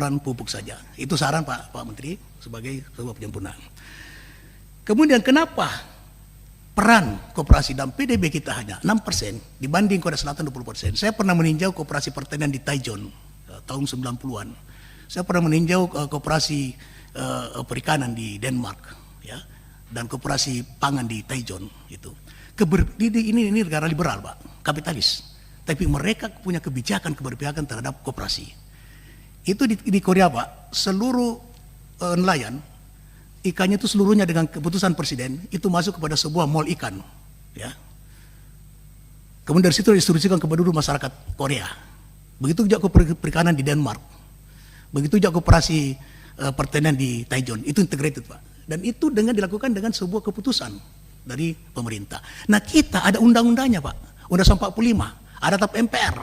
penyaluran pupuk saja. Itu saran Pak Menteri sebagai sebuah penyempurnaan. Kemudian kenapa peran koperasi dalam PDB kita hanya 6% dibanding Korea Selatan 20%. Saya pernah meninjau koperasi pertanian di Taichung tahun 90-an. Saya pernah meninjau koperasi perikanan di Denmark, ya, dan koperasi pangan di Taichung itu. Ini negara liberal Pak, kapitalis. Tapi mereka punya kebijakan keberpihakan terhadap koperasi. Itu di Korea Pak, seluruh nelayan ikannya itu seluruhnya dengan keputusan presiden itu masuk kepada sebuah mall ikan, ya. Kemudian dari situ diinstruksikan kepada seluruh masyarakat Korea. Begitu juga perikanan di Denmark, begitu juga koperasi pertanian di Taichung, itu integrated Pak. Dan itu dilakukan dengan sebuah keputusan dari pemerintah. Nah kita ada undang-undangnya Pak, Undang 45, ada tap MPR.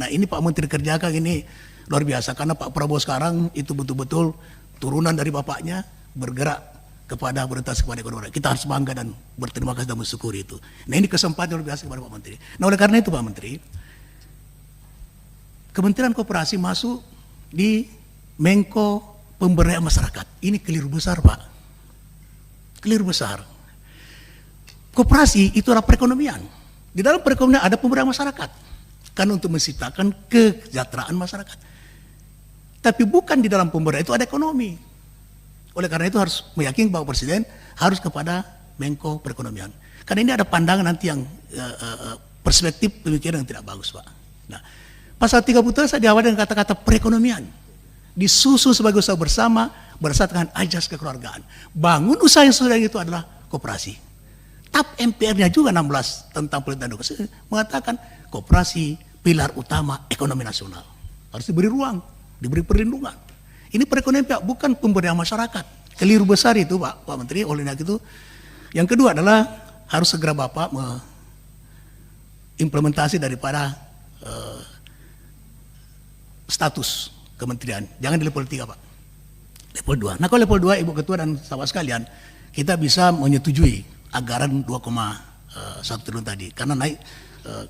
Nah ini Pak Menteri kerjakan ini luar biasa karena Pak Prabowo sekarang itu betul-betul turunan dari bapaknya, bergerak kepada orientasi kepada ekonomi. Kita harus bangga dan berterima kasih dan mensyukuri itu. Nah ini kesempatan luar biasa kepada Pak Menteri. Nah oleh karena itu Pak Menteri, Kementerian Koperasi masuk di Menko Pemberdayaan Masyarakat. Ini keliru besar Pak. Keliru besar. Koperasi itu adalah perekonomian. Di dalam perekonomian ada pemberdayaan masyarakat. Kan untuk menciptakan kesejahteraan masyarakat. Tapi bukan di dalam pemberdayaan itu ada ekonomi. Oleh karena itu harus meyakini bahwa Presiden harus kepada Menko Perekonomian. Karena ini ada pandangan nanti yang perspektif pemikiran yang tidak bagus Pak. Nah, pasal 30 saya diawali dengan kata-kata perekonomian. Disusun sebagai usaha bersama berdasarkan ajas kekeluargaan. Bangun usaha yang sudah itu adalah koperasi. TAP MPR-nya juga 16 tentang pemerintahan demokrasi mengatakan koperasi pilar utama ekonomi nasional. Harus diberi ruang, diberi perlindungan. Ini perekonomian Pak, bukan pemberdayaan masyarakat. Keliru besar itu Pak Menteri. Oleh karena itu, yang kedua adalah harus segera Bapak mengimplementasi daripada status kementerian. Jangan di level 3 Pak, level 2. Nah kalau level 2 Ibu Ketua dan sahabat sekalian, kita bisa menyetujui anggaran 2,1 triliun tadi karena naik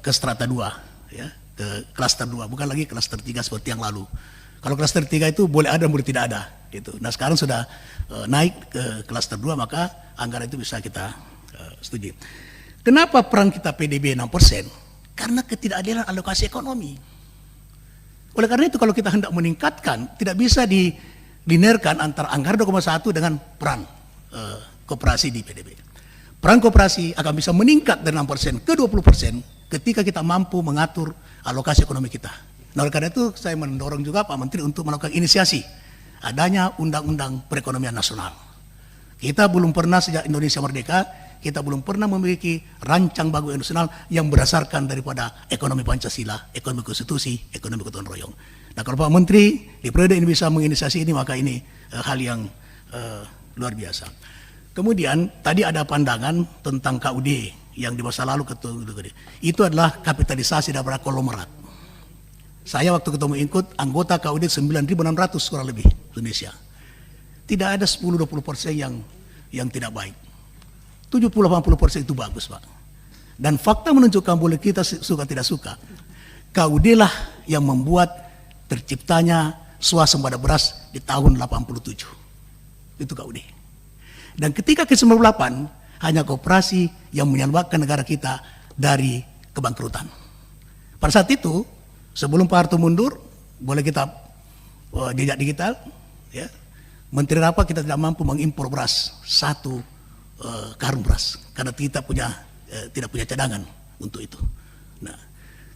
ke strata 2, ya, ke klaster 2, bukan lagi klaster 3 seperti yang lalu. Kalau klaster 3 itu boleh ada, boleh tidak ada. Gitu. Nah sekarang sudah naik ke klaster 2, maka anggaran itu bisa kita setujui. Kenapa peran kita PDB 6%? Karena ketidakadilan alokasi ekonomi. Oleh karena itu kalau kita hendak meningkatkan, tidak bisa dilinearkan antara anggaran 2,1 dengan peran koperasi di PDB. Peran koperasi akan bisa meningkat dari 6% ke 20% ketika kita mampu mengatur alokasi ekonomi kita. Nah oleh karena itu saya mendorong juga Pak Menteri untuk melakukan inisiasi adanya Undang-Undang Perekonomian Nasional. Kita belum pernah sejak Indonesia merdeka, kita belum pernah memiliki rancang bagu nasional yang berdasarkan daripada ekonomi Pancasila, ekonomi konstitusi, ekonomi gotong royong. Nah kalau Pak Menteri di periode ini bisa menginisiasi ini, maka ini hal yang luar biasa. Kemudian tadi ada pandangan tentang KUD yang di masa lalu itu adalah kapitalisasi daripada konglomerat. Saya waktu ketemu Inkut, anggota KUD 9.600 kurang lebih Indonesia. Tidak ada 10-20% yang tidak baik. 70-80% itu bagus Pak. Dan fakta menunjukkan boleh kita suka tidak suka, KUD lah yang membuat terciptanya swasembada beras di tahun 87. Itu KUD. Dan ketika ke 98 hanya koperasi yang menyelamatkan negara kita dari kebangkrutan. Pada saat itu sebelum Pak Harto mundur, boleh kita jejak digital, ya. Menteri apa kita tidak mampu mengimpor beras 1 karung beras karena kita tidak punya cadangan untuk itu. Nah,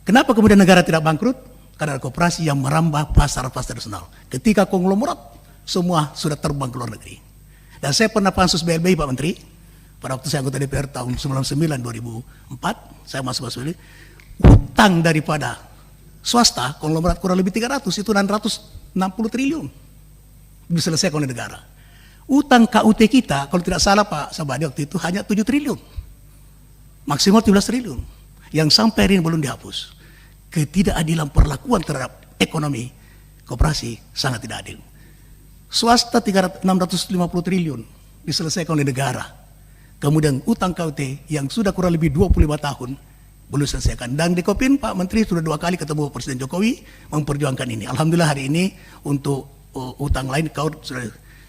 kenapa kemudian negara tidak bangkrut? Karena ada koperasi yang merambah pasar-pasar nasional. Ketika konglomerat semua sudah terbang ke luar negeri. Dan saya pernah pansus BLBI Pak Menteri, pada waktu saya anggota DPR tahun 99-2004, saya masuk BLBI, utang daripada swasta, konglomerat kurang lebih 300, itu 660 triliun diselesaikan oleh negara. Utang KUT kita, kalau tidak salah Pak Sabadi waktu itu hanya 7 triliun, maksimal 17 triliun, yang sampai hari ini belum dihapus. Ketidakadilan perlakuan terhadap ekonomi koperasi sangat tidak adil. Swasta 650 triliun diselesaikan oleh negara. Kemudian utang KUT yang sudah kurang lebih 25 tahun belum selesaikan. Dan di Kopin Pak Menteri sudah 2 kali ketemu Presiden Jokowi memperjuangkan ini. Alhamdulillah hari ini untuk utang lain kau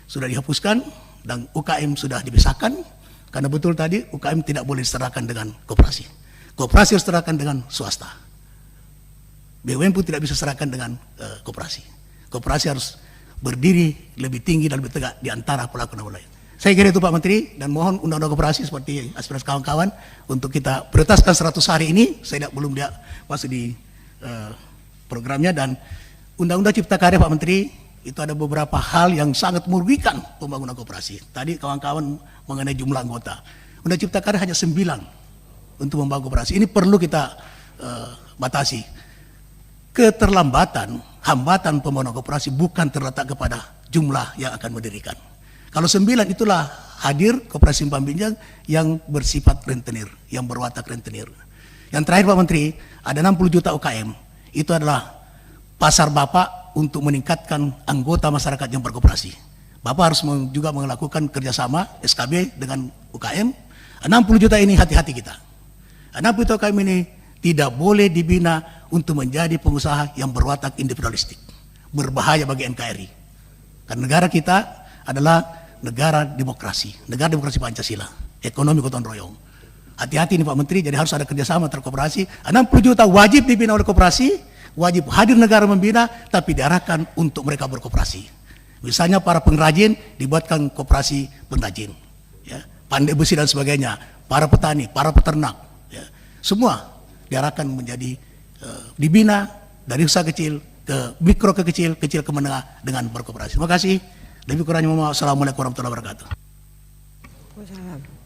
sudah dihapuskan dan UKM sudah dipisahkan, karena betul tadi UKM tidak boleh diserahkan dengan koperasi. Koperasi harus diserahkan dengan swasta. BUMN pun tidak bisa serahkan dengan koperasi. Koperasi harus berdiri lebih tinggi dan lebih tegak di antara pelaku-pelaku lain. Saya kira itu Pak Menteri, dan mohon undang-undang koperasi seperti aspirasi kawan-kawan untuk kita prioritaskan 100 hari ini. Saya belum masuk di programnya, dan undang-undang Cipta Karya Pak Menteri itu ada beberapa hal yang sangat merugikan pembangunan koperasi. Tadi kawan-kawan mengenai jumlah anggota. Undang Cipta Karya hanya 9 untuk membangun koperasi. Ini perlu kita batasi. Keterlambatan, hambatan pembangunan koperasi bukan terletak kepada jumlah yang akan mendirikan. Kalau 9 itulah hadir koperasi simpan pinjam yang bersifat rentenir, yang berwatak rentenir. Yang terakhir Pak Menteri, ada 60 juta UKM. Itu adalah pasar Bapak untuk meningkatkan anggota masyarakat yang berkoperasi. Bapak harus juga melakukan kerjasama SKB dengan UKM. 60 juta ini hati-hati kita. 60 juta UKM ini tidak boleh dibina untuk menjadi pengusaha yang berwatak individualistik. Berbahaya bagi NKRI. Karena negara kita adalah negara demokrasi Pancasila, ekonomi gotong royong. Hati-hati nih Pak Menteri, jadi harus ada kerjasama antar koperasi. 60 juta wajib dibina oleh koperasi, wajib hadir negara membina, tapi diarahkan untuk mereka berkoperasi. Misalnya para pengrajin dibuatkan koperasi pengrajin, ya, pandai besi dan sebagainya, para petani, para peternak, ya, semua diarahkan menjadi dibina dari usaha kecil ke mikro ke kecil, kecil ke menengah dengan berkoperasi. Terima kasih. Lebih kurangnya mohon maaf. Assalamualaikum warahmatullahi wabarakatuh. Waalaikumsalam.